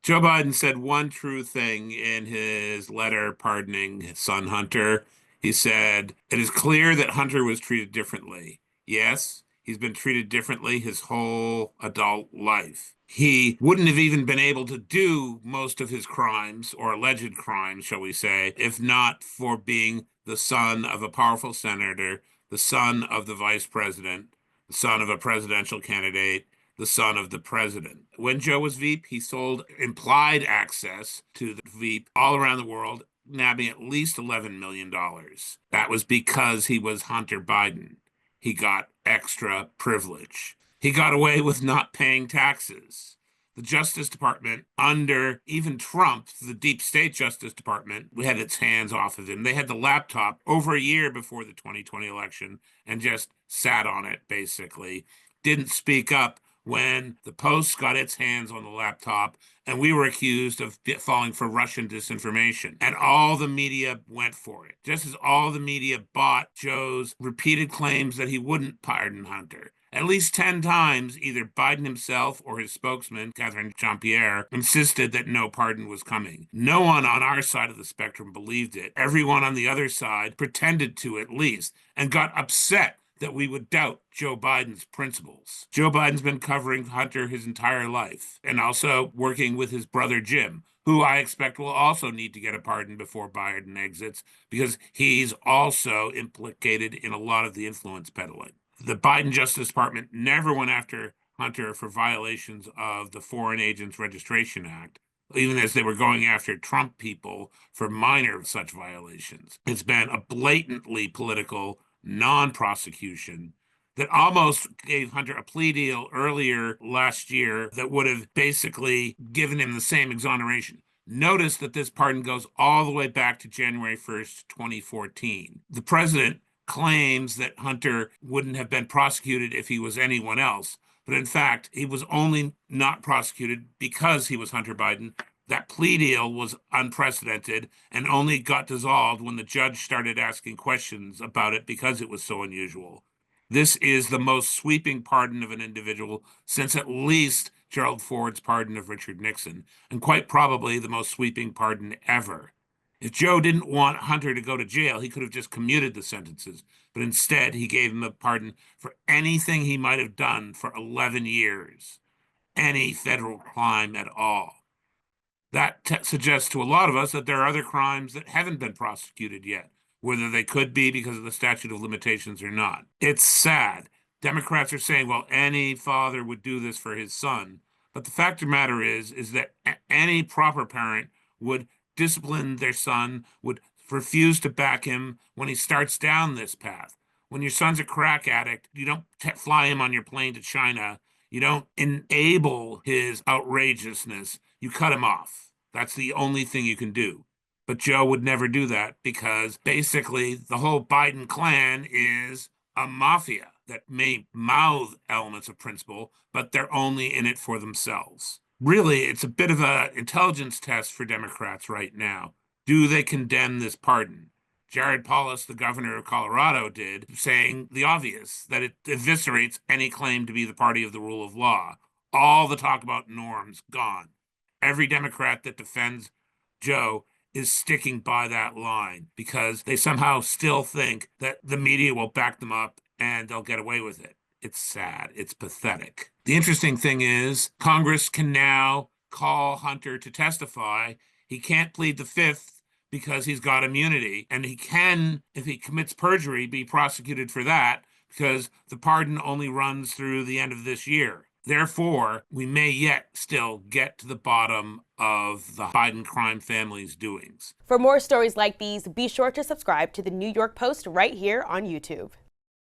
Joe Biden said one true thing in his letter pardoning his son Hunter. He said, "It is clear that Hunter was treated differently. Yes, he's been treated differently his whole adult life. He wouldn't have even been able to do most of his crimes, or alleged crimes, shall we say, if not for being the son of a powerful senator, the son of the vice president, the son of a presidential candidate, the son of the president. When Joe was Veep, he sold implied access to the Veep all around the world, nabbing at least $11 million. That was because he was Hunter Biden. He got extra privilege. He got away with not paying taxes. The Justice Department, under even Trump, the deep state Justice Department, had its hands off of him. They had the laptop over a year before the 2020 election and just sat on it, basically. Didn't speak up when the Post got its hands on the laptop and we were accused of falling for Russian disinformation. And all the media went for it, just as all the media bought Joe's repeated claims that he wouldn't pardon Hunter. At least 10 times, either Biden himself or his spokesman, Catherine Jean-Pierre, insisted that no pardon was coming. No one on our side of the spectrum believed it. Everyone on the other side pretended to, at least, and got upset that we would doubt Joe Biden's principles. Joe Biden's been covering Hunter his entire life and also working with his brother Jim, who I expect will also need to get a pardon before Biden exits because he's also implicated in a lot of the influence peddling. The Biden Justice Department never went after Hunter for violations of the Foreign Agents Registration Act, even as they were going after Trump people for minor such violations. It's been a blatantly political non-prosecution that almost gave Hunter a plea deal earlier last year that would have basically given him the same exoneration. Notice that this pardon goes all the way back to January 1st, 2014. The president claims that Hunter wouldn't have been prosecuted if he was anyone else. But in fact, he was only not prosecuted because he was Hunter Biden. That plea deal was unprecedented and only got dissolved when the judge started asking questions about it because it was so unusual. This is the most sweeping pardon of an individual since at least Gerald Ford's pardon of Richard Nixon, and quite probably the most sweeping pardon ever. If Joe didn't want Hunter to go to jail, he could have just commuted the sentences. But instead, he gave him a pardon for anything he might have done for 11 years, any federal crime at all. That suggests to a lot of us that there are other crimes that haven't been prosecuted yet, whether they could be because of the statute of limitations or not. It's sad. Democrats are saying, well, any father would do this for his son. But the fact of the matter is that any proper parent would discipline their son, would refuse to back him when he starts down this path. When your son's a crack addict, you don't fly him on your plane to China. You don't enable his outrageousness. You cut him off. That's the only thing you can do. But Joe would never do that because basically the whole Biden clan is a mafia that may mouth elements of principle, but they're only in it for themselves. Really, it's a bit of an intelligence test for Democrats right now. Do they condemn this pardon? Jared Polis, the governor of Colorado, did, saying the obvious, that it eviscerates any claim to be the party of the rule of law. All the talk about norms, gone. Every Democrat that defends Joe is sticking by that line because they somehow still think that the media will back them up and they'll get away with it. It's sad. It's pathetic. The interesting thing is Congress can now call Hunter to testify. He can't plead the fifth because he's got immunity. And he can, if he commits perjury, be prosecuted for that because the pardon only runs through the end of this year. Therefore, we may yet still get to the bottom of the Biden crime family's doings. For more stories like these, be sure to subscribe to the New York Post right here on YouTube.